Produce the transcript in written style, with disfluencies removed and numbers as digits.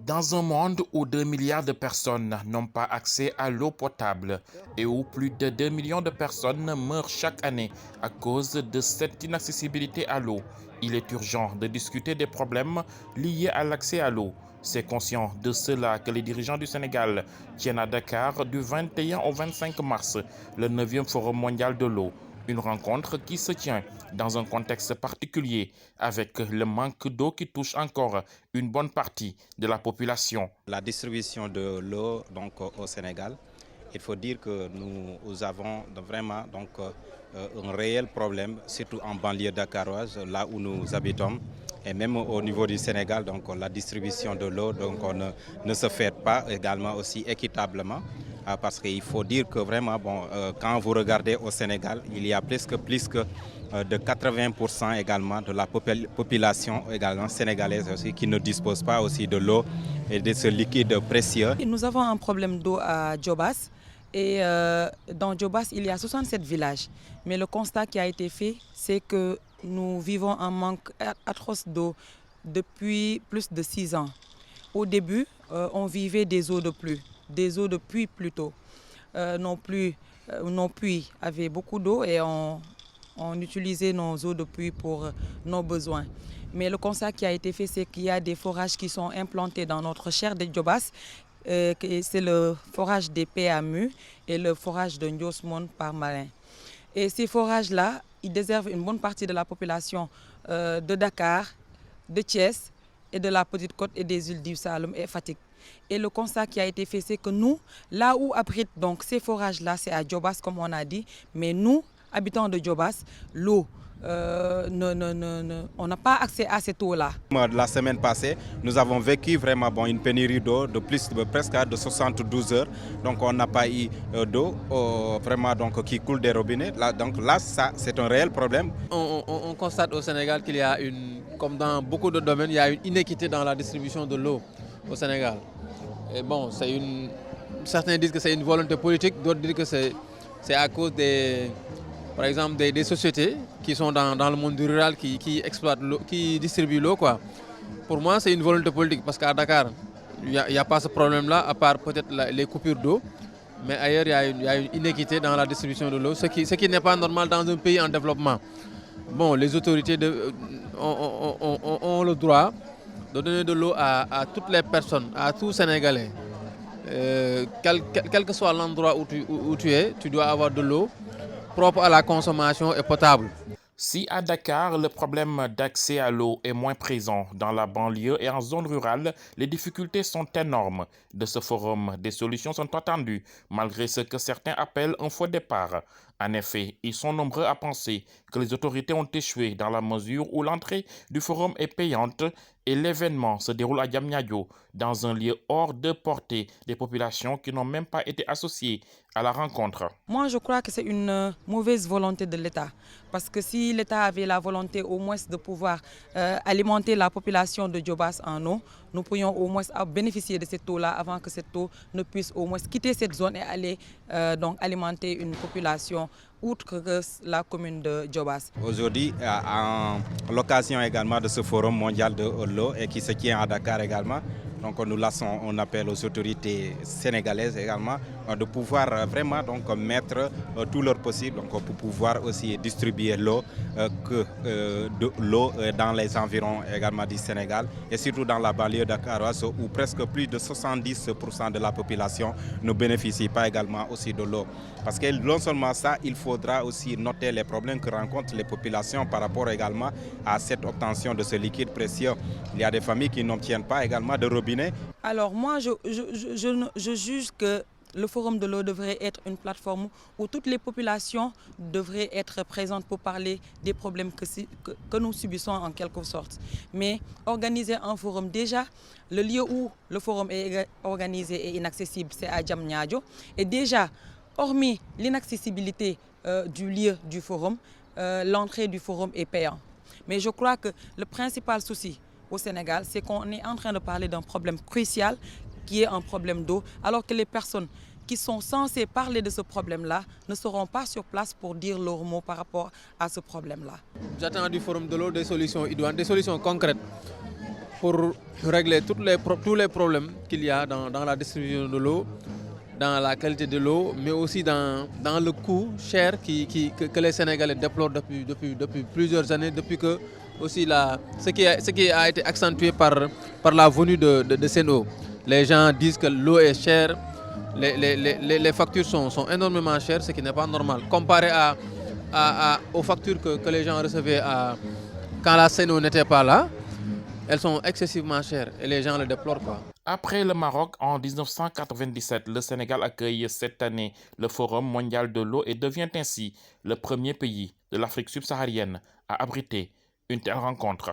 Dans un monde où 2 milliards de personnes n'ont pas accès à l'eau potable et où plus de 2 millions de personnes meurent chaque année à cause de cette inaccessibilité à l'eau, il est urgent de discuter des problèmes liés à l'accès à l'eau. C'est conscient de cela que les dirigeants du Sénégal tiennent à Dakar du 21 au 25 mars le 9e Forum mondial de l'eau. Une rencontre qui se tient dans un contexte particulier avec le manque d'eau qui touche encore une bonne partie de la population. La distribution de l'eau au Sénégal, il faut dire que nous avons vraiment un réel problème, surtout en banlieue dakaroise, là où nous habitons. Et même au niveau du Sénégal, la distribution de l'eau ne se fait pas également aussi équitablement. Parce qu'il faut dire que vraiment, quand vous regardez au Sénégal, il y a plus que de 80% également de la population également sénégalaise aussi qui ne dispose pas aussi de l'eau et de ce liquide précieux. Nous avons un problème d'eau à Djobas et dans Djobas il y a 67 villages. Mais le constat qui a été fait, c'est que nous vivons un manque atroce d'eau depuis plus de 6 ans. Au début, on vivait des eaux de pluie, des eaux de pluie plutôt. Nos puits avaient beaucoup d'eau et on utilisait nos eaux de pluie pour nos besoins. Mais le constat qui a été fait, c'est qu'il y a des forages qui sont implantés dans notre chaire de Djobas. C'est le forage des PAMU et le forage de Ndiosmone par Marin. Et ces forages-là, ils desservent une bonne partie de la population de Dakar, de Thiès et de la Petite Côte et des îles du Saloum et Fatick. Et le constat qui a été fait, c'est que nous, là où abritent donc ces forages-là, c'est à Djobas comme on a dit, mais nous, habitants de Djobas, l'eau, on n'a pas accès à cette eau-là. La semaine passée, nous avons vécu vraiment une pénurie d'eau de presque de 72 heures. Donc on n'a pas eu d'eau vraiment qui coule des robinets. Là, ça, c'est un réel problème. On constate au Sénégal qu'il y a comme dans beaucoup de domaines, il y a une inéquité dans la distribution de l'eau au Sénégal. Et bon, certains disent que c'est une volonté politique, d'autres disent que c'est à cause par exemple, des sociétés qui sont dans le monde rural qui exploitent l'eau, qui distribuent l'eau, quoi. Pour moi, c'est une volonté politique parce qu'à Dakar, il n'y a pas ce problème-là, à part peut-être les coupures d'eau. Mais ailleurs, il y a une inéquité dans la distribution de l'eau, ce qui n'est pas normal dans un pays en développement. Bon, les autorités ont le droit de donner de l'eau à toutes les personnes, à tous Sénégalais. Quel que soit l'endroit où tu es, tu dois avoir de l'eau propre à la consommation et potable. Si à Dakar, le problème d'accès à l'eau est moins présent dans la banlieue et en zone rurale, les difficultés sont énormes. De ce forum, des solutions sont attendues, malgré ce que certains appellent un faux départ. En effet, ils sont nombreux à penser que les autorités ont échoué dans la mesure où l'entrée du forum est payante et l'événement se déroule à Diamniadio, dans un lieu hors de portée des populations qui n'ont même pas été associées à la rencontre. Moi, je crois que c'est une mauvaise volonté de l'État. Parce que si l'État avait la volonté au moins de pouvoir alimenter la population de Djobas en eau, nous pourrions au moins bénéficier de cette eau-là avant que cette eau ne puisse au moins quitter cette zone et aller donc alimenter une population outre que la commune de Djobas. Aujourd'hui, à l'occasion également de ce forum mondial de l'eau et qui se tient à Dakar également, donc nous laissons, on appelle aux autorités sénégalaises également de pouvoir vraiment mettre tout leur possible pour pouvoir aussi distribuer l'eau dans les environs également du Sénégal et surtout dans la banlieue dakaroise où presque plus de 70% de la population ne bénéficie pas également aussi de l'eau. Parce que non seulement ça, il faudra aussi noter les problèmes que rencontrent les populations par rapport également à cette obtention de ce liquide précieux. Il y a des familles qui n'obtiennent pas également de robinet. Alors moi, je juge que le Forum de l'eau devrait être une plateforme où toutes les populations devraient être présentes pour parler des problèmes que nous subissons en quelque sorte. Mais organiser un forum, déjà, le lieu où le forum est organisé est inaccessible, c'est à Diamniadio. Et déjà, hormis l'inaccessibilité du lieu du forum, l'entrée du forum est payante. Mais je crois que le principal souci au Sénégal, c'est qu'on est en train de parler d'un problème crucial qui est un problème d'eau, alors que les personnes qui sont censées parler de ce problème-là ne seront pas sur place pour dire leurs mots par rapport à ce problème-là. J'attends du Forum de l'eau des solutions idoines, des solutions concrètes pour régler tous les problèmes qu'il y a dans la distribution de l'eau, dans la qualité de l'eau, mais aussi dans le coût cher que les Sénégalais déplorent depuis plusieurs années, depuis que aussi ce qui a été accentué par la venue de Sen'Eau. Les gens disent que l'eau est chère, les factures sont énormément chères, ce qui n'est pas normal. Comparé aux factures que les gens recevaient quand la Sen'Eau n'était pas là, elles sont excessivement chères et les gens le déplorent pas. Après le Maroc, en 1997, le Sénégal accueille cette année le Forum mondial de l'eau et devient ainsi le premier pays de l'Afrique subsaharienne à abriter une telle rencontre.